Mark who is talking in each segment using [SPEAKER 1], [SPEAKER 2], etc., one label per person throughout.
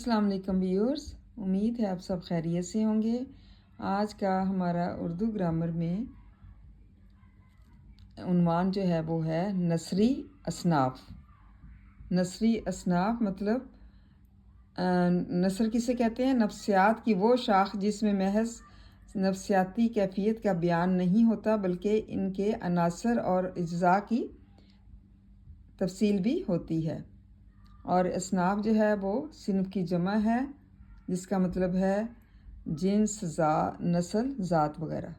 [SPEAKER 1] अस्सलाम वालेकुम व्यूअर्स, उम्मीद है आप सब खैरियत से होंगे। आज का हमारा उर्दू ग्रामर में उन्वान जो है वो है नसरी असनाफ। नसरी असनाफ मतलब नसर किसे कहते हैं? नफ्सियात की वो शाख जिसमें महज नफ्सियाती कैफियत का बयान नहीं होता बल्कि इनके अनासर और अज्जा की तफसील भी होती है। और असनाफ जो है वो सिन्फ की जमा है जिसका मतलब है जिन्स, नस्ल, ज़ात वगैरह।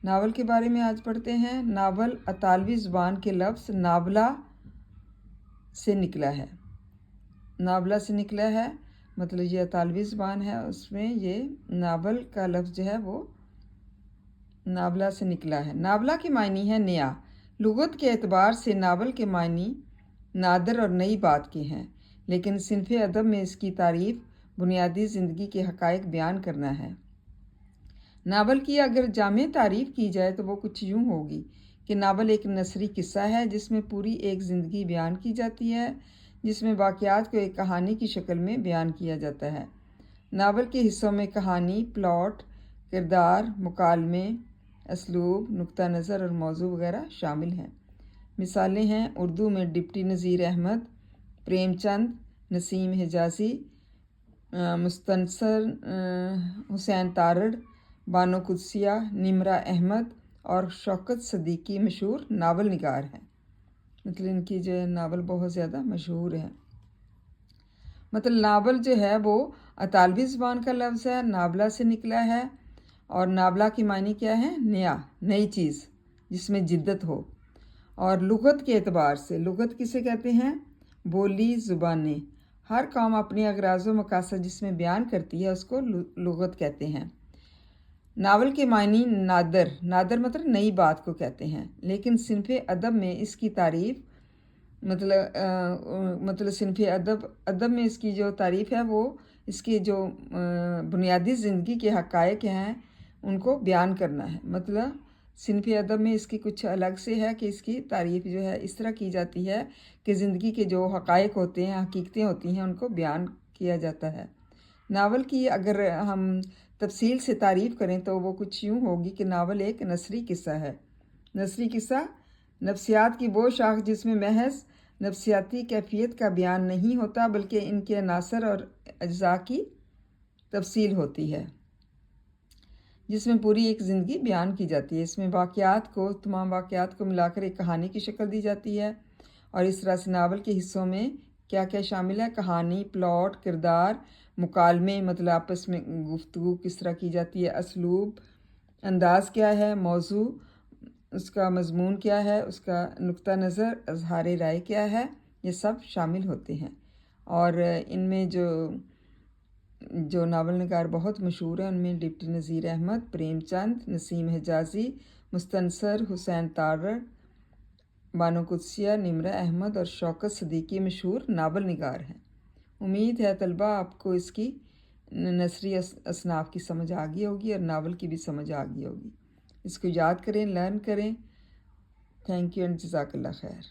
[SPEAKER 1] नावल के बारे में आज पढ़ते हैं। नावल अतालवी ज़ुबान के लफ्ज़ नावला से निकला है। नावला से निकला है मतलब ये अतालवी ज़ुबान है, उसमें ये नावल का लफ्ज़ जो है वो नावला से निकला है। नावला के मायनी है नया। लुगत के एतबार से नावल के मायनी नादर और नई बात के हैं, लेकिन सिन्फ़ अदब में इसकी तारीफ़ बुनियादी ज़िंदगी के हक़ाइक़ बयान करना है। नावल की अगर जामे तारीफ़ की जाए तो वो कुछ यूँ होगी कि नावल एक नसरी किस्सा है जिसमें पूरी एक ज़िंदगी बयान की जाती है, जिसमें वाक़यात को एक कहानी की शक्ल में बयान किया जाता है। नावल के हिस्सों में कहानी, प्लॉट, किरदार, मुकालमे, असलूब, नुक्ता नज़र और मौजू वगैरह शामिल हैं। मिसालें हैं उर्दू में डिप्टी नज़ीर अहमद, प्रेमचंद, नसीम हिजाज़ी, मुस्तनसर हुसैन तारड़, बानो कुदसिया, निमरा अहमद और शौकत सदीकी मशहूर नावल निगार हैं। मतलब इनकी जो है नावल बहुत ज़्यादा मशहूर है। मतलब नावल जो है वो अतालवी ज़ुबान का लफ्ज़ है, नावला से निकला है। और नावला की मायनी क्या है? नया, नई चीज़ जिसमें जिद्दत हो। और लुगत के एतबार से, लुगत किसे कहते हैं? बोली, ज़ुबानें। हर कौम अपनी अगराज़ व मकासद जिसमें बयान करती है उसको लुगत कहते हैं। नावल के मायनी नादर, नादर मतलब नई बात को कहते हैं, लेकिन सिन्फ़ अदब में इसकी तारीफ़ मतलब सिन्फ़ अदब में इसकी जो तारीफ़ है वो इसकी जो बुनियादी ज़िंदगी के हक़ाइक़ हैं उनको बयान करना है। मतलब सिन्फ़ अदब में इसकी कुछ अलग से है कि इसकी तारीफ़ जो है इस तरह की जाती है कि ज़िंदगी के जो हक़ाइक़ होते हैं, हकीकतें होती हैं, उनको बयान किया जाता है। नावल की अगर हम तफसील से तारीफ़ करें तो वो कुछ यूँ होगी कि नावल एक नसरी किस्सा है। नसरी किस्सा नफ्सियात की वो शाख जिसमें महज नफ्सियाती कैफियत का बयान नहीं होता बल्कि इनके अनासर और अज्जा की तफसील होती है, जिसमें पूरी एक ज़िंदगी बयान की जाती है। इसमें तमाम वाक़यात को मिलाकर एक कहानी की शक्ल दी जाती है। और इस तरह से नावल के हिस्सों में क्या क्या शामिल है? कहानी, प्लॉट, किरदार, मुकालमे मतलब आपस में गुफ्तगू किस तरह की जाती है, असलूब, अंदाज़ क्या है, मौजू उसका मज़मून क्या है, उसका नुक्ता नज़र, अज़हार राय क्या है, ये सब शामिल होते हैं। और इनमें जो नावल निगार बहुत मशहूर हैं उनमें डिप्टी नज़ीर अहमद, प्रेमचंद, नसीम हिजाज़ी, मुस्तनसर हुसैन तारड़, बानो कुदसिया, निमरा अहमद और शौकत सदीकी मशहूर नावल निगार हैं। उम्मीद है तलबा आपको इसकी नसरी असनाफ की समझ आ गई होगी और नावल की भी समझ आ गई होगी। इसको याद करें, लर्न करें। थैंक यू एंड जज़ाकल्लाह खैर।